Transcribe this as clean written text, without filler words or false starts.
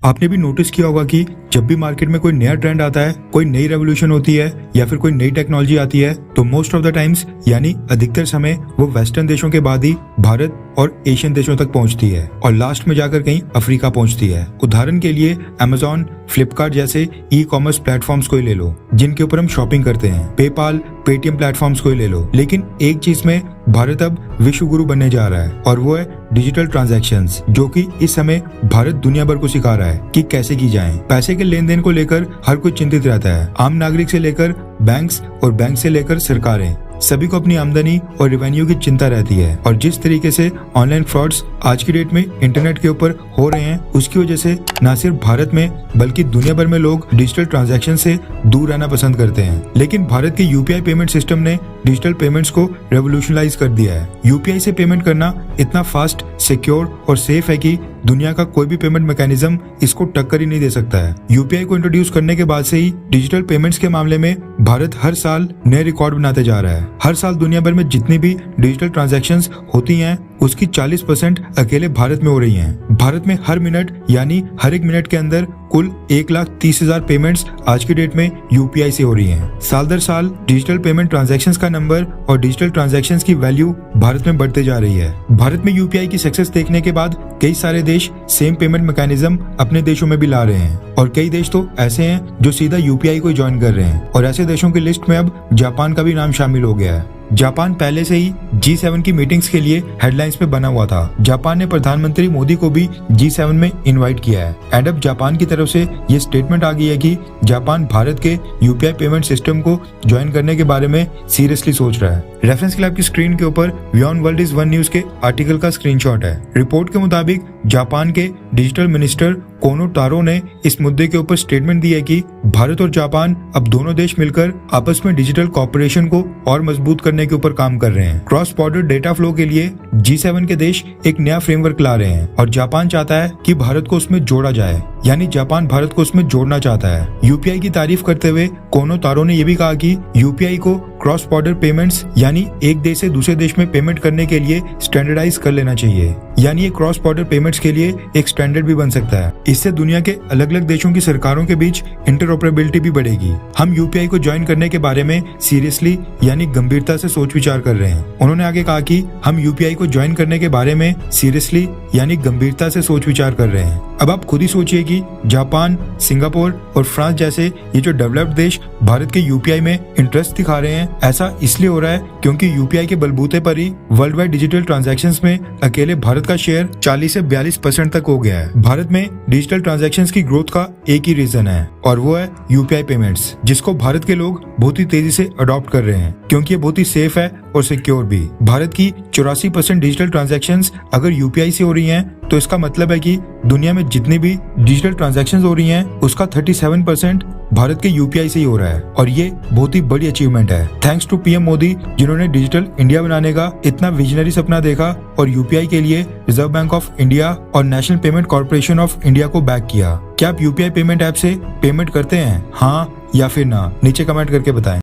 आपने भी नोटिस किया होगा कि जब भी मार्केट में कोई नया ट्रेंड आता है, कोई नई रेवोल्यूशन होती है या फिर कोई नई टेक्नोलॉजी आती है तो मोस्ट ऑफ द टाइम्स यानी अधिकतर समय वो वेस्टर्न देशों के बाद ही भारत और एशियन देशों तक पहुंचती है और लास्ट में जाकर कहीं अफ्रीका पहुंचती है। उदाहरण के लिए अमेजॉन, फ्लिपकार्ट जैसे ई कॉमर्स प्लेटफॉर्म्स को ही ले लो जिनके ऊपर हम शॉपिंग करते हैं, पेपाल, पेटीएम प्लेटफॉर्म्स को ही ले लो। लेकिन एक चीज में भारत अब विश्व गुरु बनने जा रहा है और वो है डिजिटल ट्रांजैक्शंस, जो कि इस समय भारत दुनिया भर को सिखा रहा है कि कैसे की जाए। पैसे के लेन देन को लेकर हर कोई चिंतित रहता है, आम नागरिक से लेकर बैंक्स और बैंक से लेकर सरकारें, सभी को अपनी आमदनी और रेवेन्यू की चिंता रहती है। और जिस तरीके से ऑनलाइन फ्रॉड्स आज की डेट में इंटरनेट के ऊपर हो रहे हैं, उसकी वजह से न सिर्फ भारत में बल्कि दुनिया भर में लोग डिजिटल ट्रांजैक्शन से दूर रहना पसंद करते हैं। लेकिन भारत के यूपीआई पेमेंट सिस्टम ने डिजिटल पेमेंट्स को रेवोल्यूशनलाइज कर दिया है। यूपीआई से पेमेंट करना इतना फास्ट, सिक्योर और सेफ है कि दुनिया का कोई भी पेमेंट मैकेनिज्म इसको टक्कर ही नहीं दे सकता है। यूपीआई को इंट्रोड्यूस करने के बाद से ही डिजिटल पेमेंट्स के मामले में भारत हर साल नए रिकॉर्ड बनाते जा रहा है। हर साल दुनिया भर में जितनी भी डिजिटल ट्रांजैक्शंस होती हैं उसकी 40% अकेले भारत में हो रही हैं। भारत में हर मिनट यानी हर एक मिनट के अंदर कुल 1,30,000 पेमेंट्स आज की डेट में यूपीआई से हो रही हैं। साल दर साल डिजिटल पेमेंट ट्रांजैक्शंस का नंबर और डिजिटल ट्रांजैक्शंस की वैल्यू भारत में बढ़ते जा रही है। भारत में यूपीआई की सक्सेस देखने के बाद कई सारे देश सेम पेमेंट मैकेनिज्म अपने देशों में भी ला रहे हैं और कई देश तो ऐसे हैं जो सीधा यूपीआई को ज्वाइन कर रहे हैं और ऐसे देशों की लिस्ट में अब जापान का भी नाम शामिल हो गया है। जापान पहले से ही G7 की मीटिंग्स के लिए हेडलाइंस में बना हुआ था। जापान ने प्रधानमंत्री मोदी को भी G7 में इनवाइट किया है एंड अब जापान की तरफ से ये स्टेटमेंट आ गई है कि जापान भारत के यूपीआई पेमेंट सिस्टम को ज्वाइन करने के बारे में सीरियसली सोच रहा है। रेफरेंस के लिए आपकी स्क्रीन के ऊपर beyond world is one news के आर्टिकल का स्क्रीनशॉट है। रिपोर्ट के मुताबिक जापान के डिजिटल मिनिस्टर कोनो टारो ने इस मुद्दे के ऊपर स्टेटमेंट दी है कि भारत और जापान अब दोनों देश मिलकर आपस में डिजिटल कॉर्पोरेशन को और मजबूत करने के ऊपर काम कर रहे हैं। क्रॉस बॉर्डर डेटा फ्लो के लिए G7 के देश एक नया फ्रेमवर्क ला रहे हैं और जापान चाहता है कि भारत को उसमें जोड़ा जाए, यानी जापान भारत को उसमें जोड़ना चाहता है। यूपीआई की तारीफ करते हुए कोनो तारो ने यह भी कहा कि यूपीआई को क्रॉस बॉर्डर पेमेंट्स यानी एक देश से दूसरे देश में पेमेंट करने के लिए स्टैंडर्डाइज कर लेना चाहिए, यानी ये क्रॉस बॉर्डर पेमेंट्स के लिए एक स्टैंडर्ड भी बन सकता है। इससे दुनिया के अलग अलग देशों की सरकारों के बीच इंटरऑपरेबिलिटी भी बढ़ेगी। हम यूपीआई को ज्वाइन करने के बारे में सीरियसली यानी गंभीरता से सोच विचार कर रहे हैं। उन्होंने आगे कहा कि हम यूपीआई को ज्वाइन करने के बारे में सीरियसली यानी गंभीरता से सोच विचार कर रहे हैं। अब आप खुद ही सोचिए कि जापान, सिंगापुर और फ्रांस जैसे ये जो डेवलप्ड देश भारत के यूपीआई में इंटरेस्ट दिखा रहे हैं, ऐसा इसलिए हो रहा है क्योंकि यूपीआई के बलबूते पर ही वर्ल्ड वाइड डिजिटल ट्रांजैक्शंस में अकेले भारत का शेयर 40 से 42% तक हो गया है। भारत में डिजिटल ट्रांजैक्शंस की ग्रोथ का एक ही रीजन है और वो है यूपीआई पेमेंट्स, जिसको भारत के लोग बहुत ही तेजी से अडॉप्ट कर रहे हैं क्योंकि ये बहुत ही सेफ है और सिक्योर भी। भारत की 84% डिजिटल ट्रांजैक्शंस अगर यूपीआई से हो रही हैं तो इसका मतलब है कि दुनिया में जितनी भी डिजिटल ट्रांजैक्शंस हो रही हैं उसका 37% भारत के यूपीआई से ही हो रहा है और ये बहुत ही बड़ी अचीवमेंट है। थैंक्स टू पीएम मोदी जिन्होंने डिजिटल इंडिया बनाने का इतना विजनरी सपना देखा और यूपीआई के लिए रिजर्व बैंक ऑफ इंडिया और national payment corporation of India को बैक किया। क्या आप यूपीआई पेमेंट ऐप से पेमेंट करते हैं, हाँ या फिर ना? नीचे कमेंट करके बताएं।